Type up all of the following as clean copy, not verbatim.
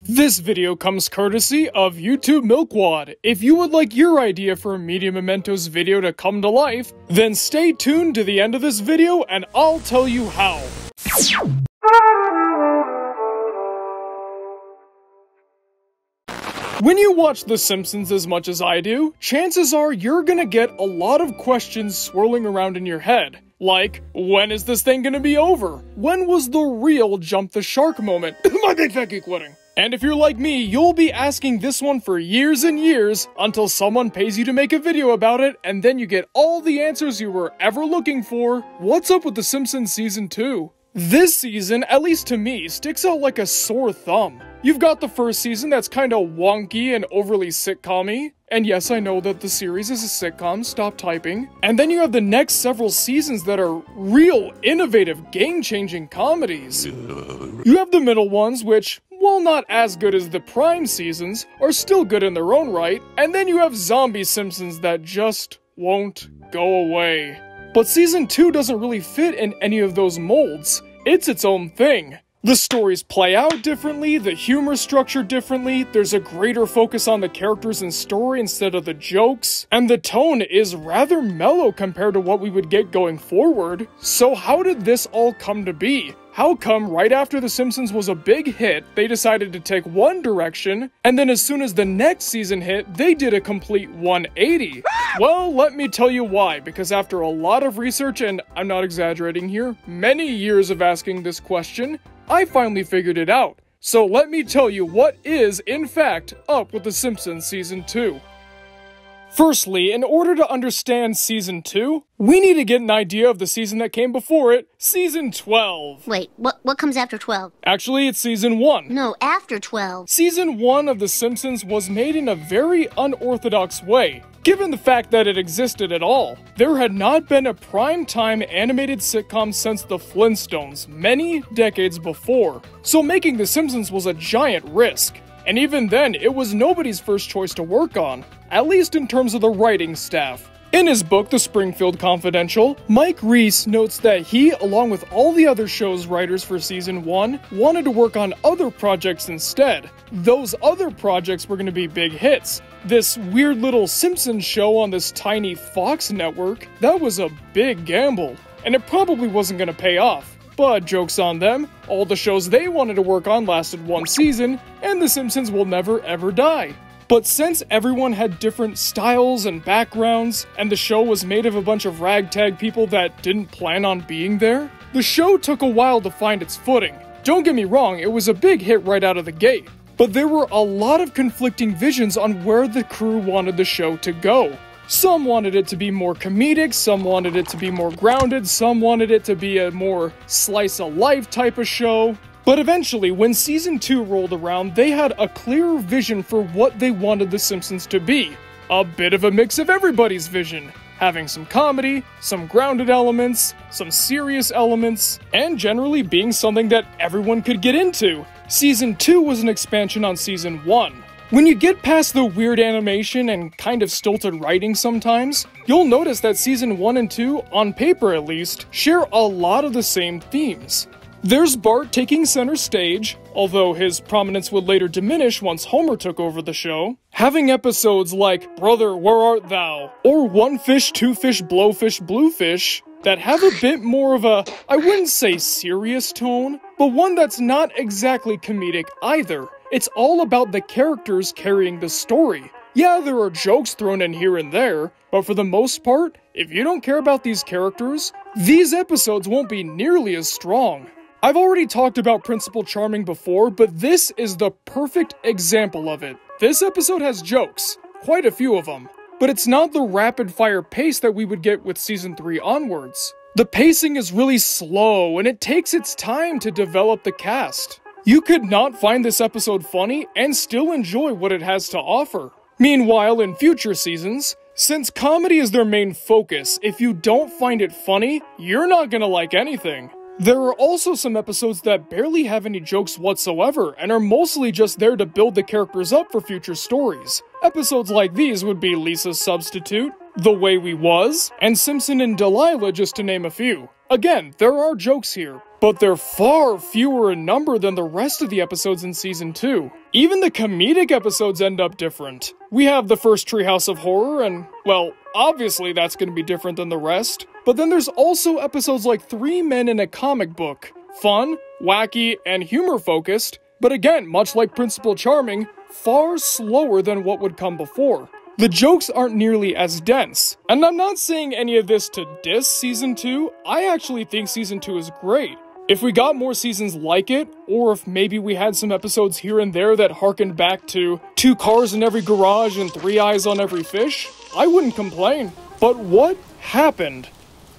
This video comes courtesy of YouTube Milkwad. If you would like your idea for a Media Mementos video to come to life, then stay tuned to the end of this video and I'll tell you how. When you watch The Simpsons as much as I do, chances are you're gonna get a lot of questions swirling around in your head. Like, when is this thing gonna be over? When was the real jump the shark moment? My big fat geek wedding. And if you're like me, you'll be asking this one for years and years until someone pays you to make a video about it, and then you get all the answers you were ever looking for. What's up with The Simpsons Season 2? This season, at least to me, sticks out like a sore thumb. You've got the first season that's kinda wonky and overly sitcom-y. And yes, I know that the series is a sitcom, stop typing. And then you have the next several seasons that are real, innovative, game-changing comedies. You have the middle ones, which, while not as good as the prime seasons, are still good in their own right. And then you have zombie Simpsons that just won't go away. But Season 2 doesn't really fit in any of those molds. It's its own thing. The stories play out differently, the humor structured differently, there's a greater focus on the characters and story instead of the jokes, and the tone is rather mellow compared to what we would get going forward. So how did this all come to be? How come right after The Simpsons was a big hit, they decided to take one direction, and then as soon as the next season hit, they did a complete 180? Well, let me tell you why, because after a lot of research, and I'm not exaggerating here, many years of asking this question, I finally figured it out. So let me tell you what is, in fact, up with The Simpsons Season 2. Firstly, in order to understand Season 2, we need to get an idea of the season that came before it, Season 12. Wait, what comes after 12? Actually, it's Season 1. No, after 12. Season 1 of The Simpsons was made in a very unorthodox way, given the fact that it existed at all. There had not been a prime-time animated sitcom since The Flintstones, many decades before, so making The Simpsons was a giant risk. And even then, it was nobody's first choice to work on, at least in terms of the writing staff. In his book, The Springfield Confidential, Mike Reiss notes that he, along with all the other show's writers for Season 1, wanted to work on other projects instead. Those other projects were going to be big hits. This weird little Simpsons show on this tiny Fox network, that was a big gamble, and it probably wasn't going to pay off. But joke's on them, all the shows they wanted to work on lasted one season, and The Simpsons will never ever die. But since everyone had different styles and backgrounds, and the show was made of a bunch of ragtag people that didn't plan on being there, the show took a while to find its footing. Don't get me wrong, it was a big hit right out of the gate, but there were a lot of conflicting visions on where the crew wanted the show to go. Some wanted it to be more comedic, some wanted it to be more grounded, some wanted it to be a more slice-of-life type of show. But eventually, when Season 2 rolled around, they had a clearer vision for what they wanted The Simpsons to be. A bit of a mix of everybody's vision, having some comedy, some grounded elements, some serious elements, and generally being something that everyone could get into. Season 2 was an expansion on Season 1. When you get past the weird animation and kind of stilted writing sometimes, you'll notice that Season 1 and 2, on paper at least, share a lot of the same themes. There's Bart taking center stage, although his prominence would later diminish once Homer took over the show, having episodes like Brother, Where Art Thou? Or One Fish, Two Fish, Blowfish, Bluefish, that have a bit more of a, I wouldn't say serious tone, but one that's not exactly comedic either. It's all about the characters carrying the story. Yeah, there are jokes thrown in here and there, but for the most part, if you don't care about these characters, these episodes won't be nearly as strong. I've already talked about Principal Charming before, but this is the perfect example of it. This episode has jokes, quite a few of them, but it's not the rapid-fire pace that we would get with Season 3 onwards. The pacing is really slow, and it takes its time to develop the cast. You could not find this episode funny and still enjoy what it has to offer. Meanwhile, in future seasons, since comedy is their main focus, if you don't find it funny, you're not gonna like anything. There are also some episodes that barely have any jokes whatsoever and are mostly just there to build the characters up for future stories. Episodes like these would be Lisa's Substitute, The Way We Was, and Simpson and Delilah, just to name a few. Again, there are jokes here, but they're far fewer in number than the rest of the episodes in Season 2. Even the comedic episodes end up different. We have the first Treehouse of Horror, and, well, obviously that's going to be different than the rest. But then there's also episodes like Three Men in a Comic Book. Fun, wacky, and humor-focused, but again, much like Principal Charming, far slower than what would come before. The jokes aren't nearly as dense, and I'm not saying any of this to diss Season 2, I actually think Season 2 is great. If we got more seasons like it, or if maybe we had some episodes here and there that harkened back to 2 cars in every garage and 3 eyes on every fish, I wouldn't complain. But what happened?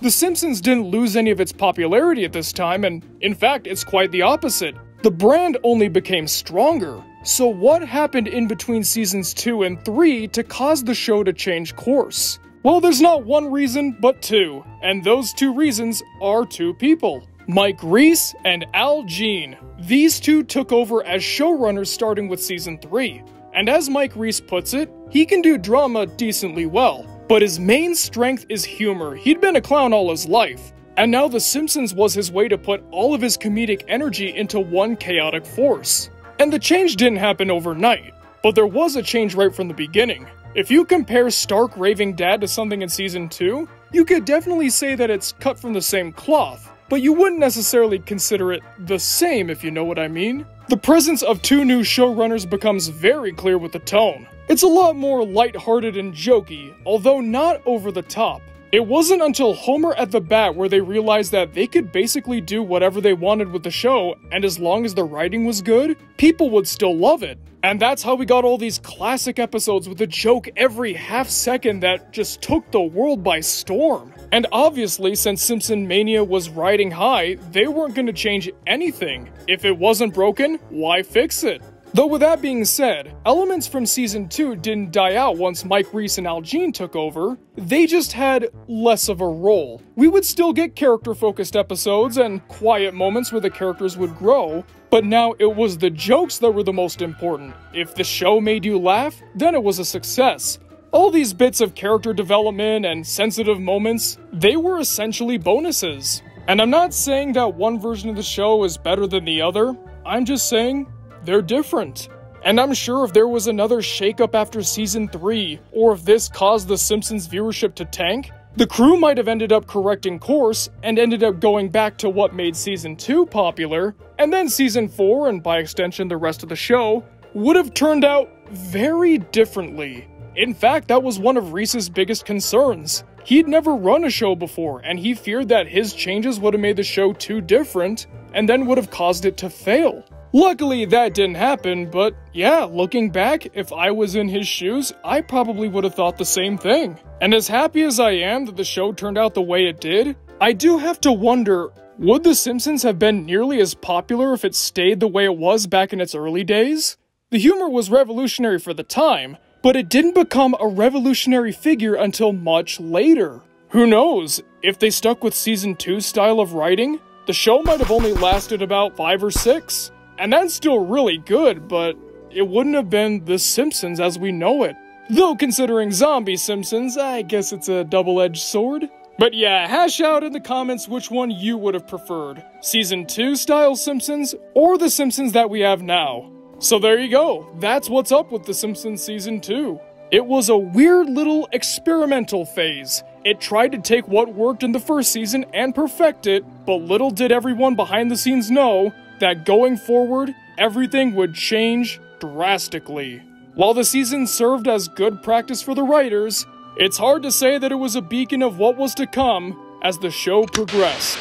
The Simpsons didn't lose any of its popularity at this time, and in fact, it's quite the opposite. The brand only became stronger. So what happened in between seasons 2 and 3 to cause the show to change course? Well, there's not one reason, but 2, and those 2 reasons are 2 people. Mike Reiss and Al Jean. These 2 took over as showrunners starting with season 3. And as Mike Reiss puts it, he can do drama decently well. But his main strength is humor. He'd been a clown all his life. And now The Simpsons was his way to put all of his comedic energy into one chaotic force. And the change didn't happen overnight, but there was a change right from the beginning. If you compare Stark raving dad to something in season 2, you could definitely say that it's cut from the same cloth, but you wouldn't necessarily consider it the same, if you know what I mean. The presence of 2 new showrunners becomes very clear with the tone. It's a lot more lighthearted and jokey, although not over the top. It wasn't until Homer at the Bat where they realized that they could basically do whatever they wanted with the show, and as long as the writing was good, people would still love it. And that's how we got all these classic episodes with a joke every half second that just took the world by storm. And obviously, since Simpson Mania was riding high, they weren't going to change anything. If it wasn't broken, why fix it? Though with that being said, elements from Season 2 didn't die out once Mike Reiss and Al Jean took over, they just had less of a role. We would still get character-focused episodes and quiet moments where the characters would grow, but now it was the jokes that were the most important. If the show made you laugh, then it was a success. All these bits of character development and sensitive moments, they were essentially bonuses. And I'm not saying that one version of the show is better than the other, I'm just saying they're different. And I'm sure if there was another shakeup after season 3, or if this caused The Simpsons viewership to tank, the crew might have ended up correcting course and ended up going back to what made season 2 popular, and then season 4, and by extension the rest of the show, would have turned out very differently. In fact, that was one of Reese's biggest concerns. He'd never run a show before, and he feared that his changes would have made the show too different, and then would have caused it to fail. Luckily, that didn't happen, but yeah, looking back, if I was in his shoes, I probably would have thought the same thing. And as happy as I am that the show turned out the way it did, I do have to wonder, would The Simpsons have been nearly as popular if it stayed the way it was back in its early days? The humor was revolutionary for the time, but it didn't become a revolutionary figure until much later. Who knows, if they stuck with season 2's style of writing, the show might have only lasted about 5 or 6. And that's still really good, but it wouldn't have been The Simpsons as we know it. Though considering Zombie Simpsons, I guess it's a double-edged sword. But yeah, hash out in the comments which one you would have preferred. Season 2 style Simpsons, or The Simpsons that we have now. So there you go, that's what's up with The Simpsons Season 2. It was a weird little experimental phase. It tried to take what worked in the first season and perfect it, but little did everyone behind the scenes know that going forward, everything would change drastically. While the season served as good practice for the writers, it's hard to say that it was a beacon of what was to come as the show progressed.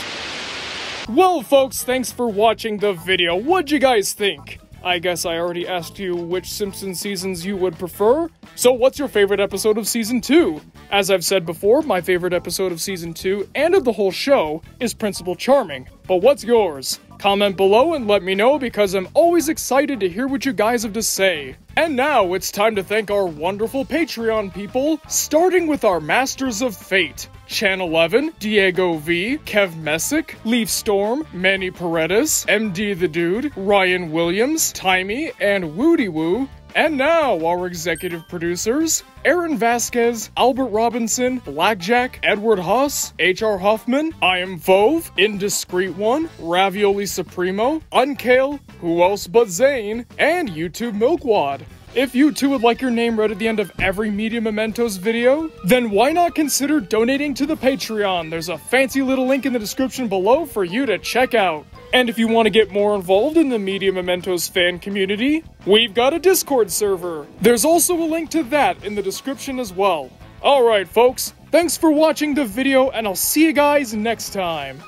Well folks, thanks for watching the video. What'd you guys think? I guess I already asked you which Simpsons seasons you would prefer. So what's your favorite episode of Season 2? As I've said before, my favorite episode of Season 2 and of the whole show is Principal Charming. But what's yours? Comment below and let me know because I'm always excited to hear what you guys have to say. And now it's time to thank our wonderful Patreon people, starting with our Masters of Fate. Chan 11, Diego V, Kev Messick, Leaf Storm, Manny Paredes, MD the Dude, Ryan Williams, Timey, and Woody Woo. And now, our executive producers, Aaron Vasquez, Albert Robinson, Blackjack, Edward Haas, H.R. Hoffman, I Am Vove, Indiscreet One, Ravioli Supremo, Unkale, Who Else But Zane, and YouTube Milkwad. If you too would like your name read at the end of every Media Mementos video, then why not consider donating to the Patreon? There's a fancy little link in the description below for you to check out. And if you want to get more involved in the Media Mementos fan community, we've got a Discord server. There's also a link to that in the description as well. Alright folks, thanks for watching the video and I'll see you guys next time.